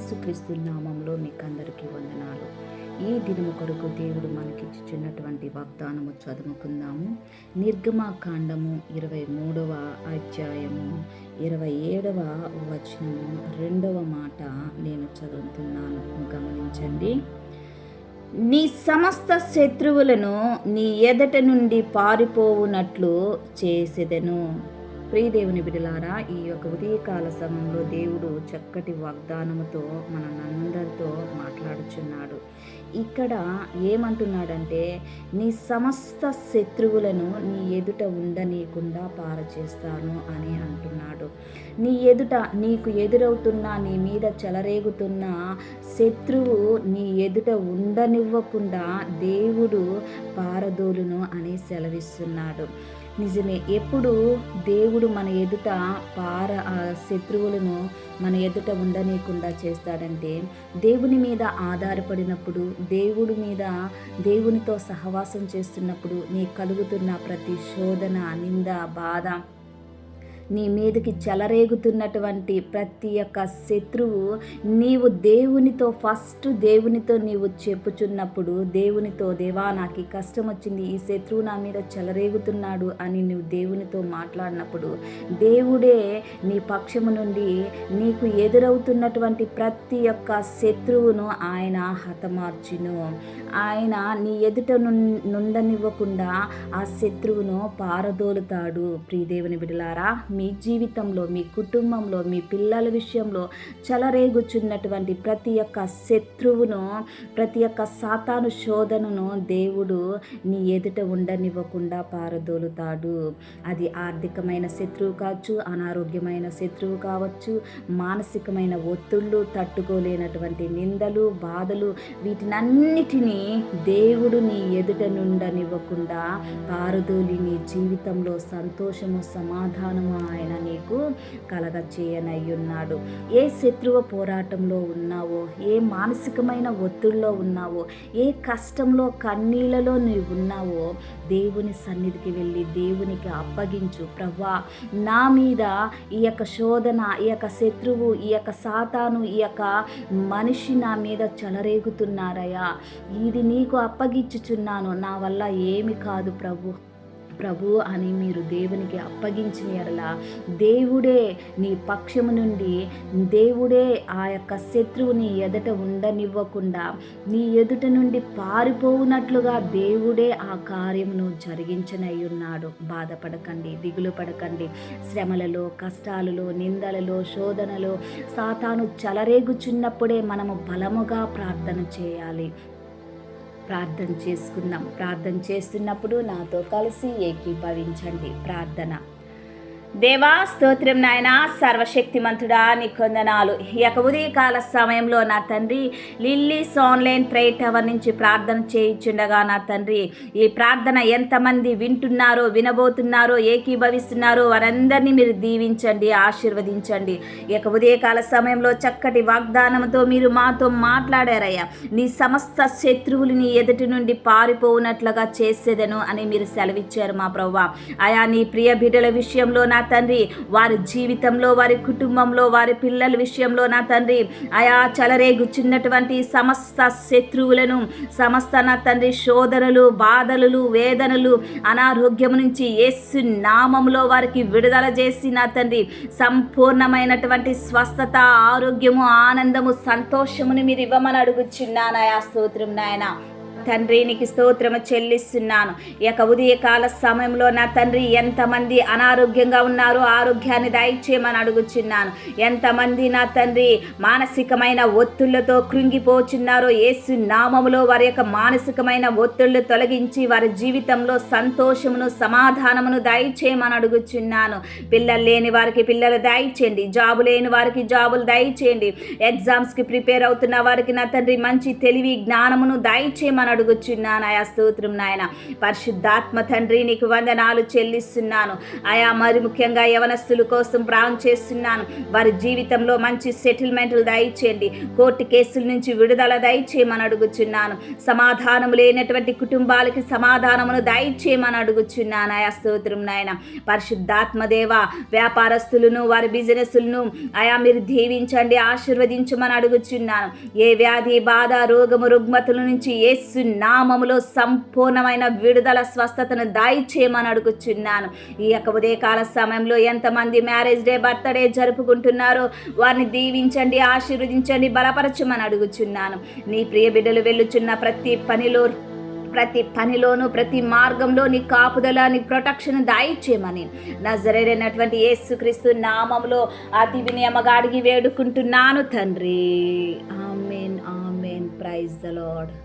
యేసుక్రీస్తు నామంలో మీకు అందరికీ వందనాలు. ఈ దినము కొరకు దేవుడు మనకిచ్చుచున్నటువంటి వాగ్దానము చదువుకుందాము. నిర్గమకాండము 23వ అధ్యాయము 27వ వచనము 2వ మాట నేను చదువుతున్నాను, గమనించండి. నీ సమస్త శత్రువులను నీ ఎదట నుండి పారిపోవునట్లు చేసెదను. ప్రియదేవుని బిడ్డలారా, ఈ యొక్క ఉదయకాల సమయంలో దేవుడు చక్కటి వాగ్దానముతో మనందరితో మాట్లాడుచున్నాడు. ఇక్కడ ఏమంటున్నాడంటే, నీ సమస్త శత్రువులను నీ ఎదుట ఉండనీయకుండా పారచేస్తాను అని అంటున్నాడు. నీ ఎదుట నీకు ఎదురవుతున్న, నీ మీద చెలరేగుతున్న శత్రువు నీ ఎదుట ఉండనివ్వకుండా దేవుడు పారదోలును అని సెలవిస్తున్నాడు. నిజమే, ఎప్పుడు దేవుడు మన ఎదుట శత్రువులను మన ఎదుట ఉండనీయకుండా చేస్తాడంటే, దేవుని మీద ఆధారపడినప్పుడు, దేవునితో సహవాసం చేస్తున్నప్పుడు నీ కలుగుతున్న ప్రతి శోధన, నింద, బాధ, నీ మీదకి చెలరేగుతున్నటువంటి ప్రతి ఒక్క శత్రువు నీవు దేవునితో నీవు చెప్పుచున్నప్పుడు, దేవునితో, దేవా నాకు కష్టం వచ్చింది, ఈ శత్రువు నా మీద చెలరేగుతున్నాడు అని నువ్వు దేవునితో మాట్లాడినప్పుడు, దేవుడే నీ పక్షము నుండి నీకు ఎదురవుతున్నటువంటి ప్రతి ఒక్క శత్రువును ఆయన హతమార్చును. ఆయన నీ ఎదుట నుండనివ్వకుండా ఆ శత్రువును పారదోలుతాడు. ప్రియదేవుని బిడ్డలారా, మీ జీవితంలో, మీ కుటుంబంలో, మీ పిల్లల విషయంలో చెలరేగుచున్నటువంటి ప్రతి ఒక్క శత్రువును, ప్రతి ఒక్క సాతాను శోధనను దేవుడు నీ ఎదుట ఉండనివ్వకుండా పారదోలుతాడు. అది ఆర్థికమైన శత్రువు కావచ్చు, అనారోగ్యమైన శత్రువు కావచ్చు, మానసికమైన ఒత్తిళ్ళు, తట్టుకోలేనటువంటి నిందలు, బాధలు, వీటినన్నిటినీ దేవుడు నీ ఎదుట నుండనివ్వకుండా పారదోలి నీ జీవితంలో సంతోషము, సమాధానము ఆయన నీకు కలగ చేయనయ్యున్నాడు. ఏ శత్రువు పోరాటంలో ఉన్నావో, ఏ మానసికమైన ఒత్తిడిలో ఉన్నావో, ఏ కష్టంలో, కన్నీళ్ళలో నీవు ఉన్నావో, దేవుని సన్నిధికి వెళ్ళి దేవునికి అప్పగించు. ప్రభువా, నా మీద ఈ యొక్క శోధన, ఈ యొక్క శత్రువు, ఈ యొక్క సాతాను, ఈ యొక్క మనిషి నా మీద చెలరేగుతున్నారయ్యా, ఇది నీకు అప్పగించుచున్నాను, నా వల్ల ఏమి కాదు ప్రభు అని మీరు దేవునికి అప్పగించిన ఎడల, దేవుడే నీ పక్షము నుండి, దేవుడే ఆ యొక్క శత్రువుని ఎదుట ఉండనివ్వకుండా నీ ఎదుట నుండి పారిపోవునట్లుగా దేవుడే ఆ కార్యమును జరిగించనయ్యున్నాడు. బాధపడకండి, దిగులు పడకండి. శ్రమలలో, కష్టాలలో, నిందలలో, శోధనలో సాతాను చెలరేగుచున్నప్పుడే మనము బలముగా ప్రార్థన చేయాలి. ప్రార్థన చేసుకుందాం. ప్రార్థన చేస్తున్నప్పుడు నాతో కలిసి ఏకీభవించండి. ప్రార్థన. దేవా, స్తోత్రం నాయనా, సర్వశక్తిమంతుడా, నీకు వందనాలు. ఈ యొక్క ఉదయకాల సమయంలో నా తండ్రి, లిల్లీస్ ఆన్లైన్ ప్రేయర్ టవర్ నుంచి ప్రార్థన చేయించుండగా నా తండ్రి, ఈ ప్రార్థన ఎంతమంది వింటున్నారో, వినబోతున్నారో, ఏకీభవిస్తున్నారో వారందరినీ మీరు దీవించండి, ఆశీర్వదించండి. ఈ యొక్క ఉదయకాల సమయంలో చక్కటి వాగ్దానంతో మీరు మాతో మాట్లాడారయ్యా. నీ సమస్త శత్రువులు నీ ఎదుటి నుండి పారిపోవునట్లుగా చేసేదను అని మీరు సెలవిచ్చారు మా ప్రభువా. ఆయా నీ ప్రియ బిడ్డల విషయంలో నా తండ్రి, వారి జీవితంలో, వారి కుటుంబంలో, వారి పిల్లల విషయంలో నా తండ్రి, ఆయా చెలరేగుచున్నటువంటి సమస్త శత్రువులను, సమస్త నా తండ్రి శోధనలు, బాధలు, వేదనలు, అనారోగ్యం నుంచి యేసు నామములో వారికి విడుదల చేసి నా తండ్రి సంపూర్ణమైనటువంటి స్వస్థత, ఆరోగ్యము, ఆనందము, సంతోషముని మీరు ఇవ్వమని అడుగుచున్నానయా. స్తోత్రం నాయన. తండ్రి, నీకు స్తోత్రము చెల్లిస్తున్నాను. ఈ యొక్క ఉదయకాల సమయంలో నా తండ్రి, ఎంతమంది అనారోగ్యంగా ఉన్నారో ఆరోగ్యాన్ని దయచేయమని అడుగుచున్నాను. ఎంతమంది నా తండ్రి మానసికమైన ఒత్తిళ్లతో కృంగిపోచున్నారో, యేసు నామములో వారి యొక్క మానసికమైన ఒత్తిళ్లు తొలగించి వారి జీవితంలో సంతోషమును, సమాధానమును దయచేయమని అడుగుచున్నాను. పిల్లలు లేని వారికి పిల్లలు దయచేయండి, జాబు లేని వారికి జాబులు దయచేయండి, ఎగ్జామ్స్కి ప్రిపేర్ అవుతున్న వారికి నా తండ్రి మంచి తెలివి, జ్ఞానమును దయచేయమని అడుగుచున్నాను అయా. స్తోత్రం నాయన. పరిశుద్ధాత్మ తండ్రి నీకు వందనాలు చెల్లిస్తున్నాను అయా. మరి ముఖ్యంగా యవనస్తుల కోసం ప్రార్థన చేస్తున్నాను. వారి జీవితంలో మంచి సెటిల్మెంట్లు దయచేయండి. కోర్టు కేసుల నుంచి విడుదల దయచేయమని అడుగుచున్నాను. సమాధానం లేనటువంటి కుటుంబాలకి సమాధానమును దయచేయమని అడుగుచున్నాను అయా. స్తోత్రం నాయన. పరిశుద్ధాత్మ దేవ, వ్యాపారస్తులను వారి బిజినెస్లను అయా మీరు దీవించండి, ఆశీర్వదించమని అడుగుచున్నాను. ఏ వ్యాధి బాధ రోగము రుగ్మతుల నుంచి యేసు నామములో సంపూర్ణమైన విడుదల స్వస్థతను దయచేయమని అడుగుచున్నాను. ఈ యొక్క ఉదయకాల సమయంలో ఎంతమంది మ్యారేజ్ డే బర్త్డే జరుపుకుంటున్నారో వారిని దీవించండి, ఆశీర్వదించండి, బలపరచమని అడుగుచున్నాను. నీ ప్రియ బిడ్డలు వెళ్ళుచున్న ప్రతి పనిలోనూ ప్రతి మార్గంలో నీ కాపుదల నీ ప్రొటెక్షన్ దయచేయమని నజరేడైనటువంటి యేసుక్రీస్తు నామములో అతి వినయముగా అడిగి వేడుకుంటున్నాను తండ్రి. ఆమేన్, ఆమేన్. Praise the lord.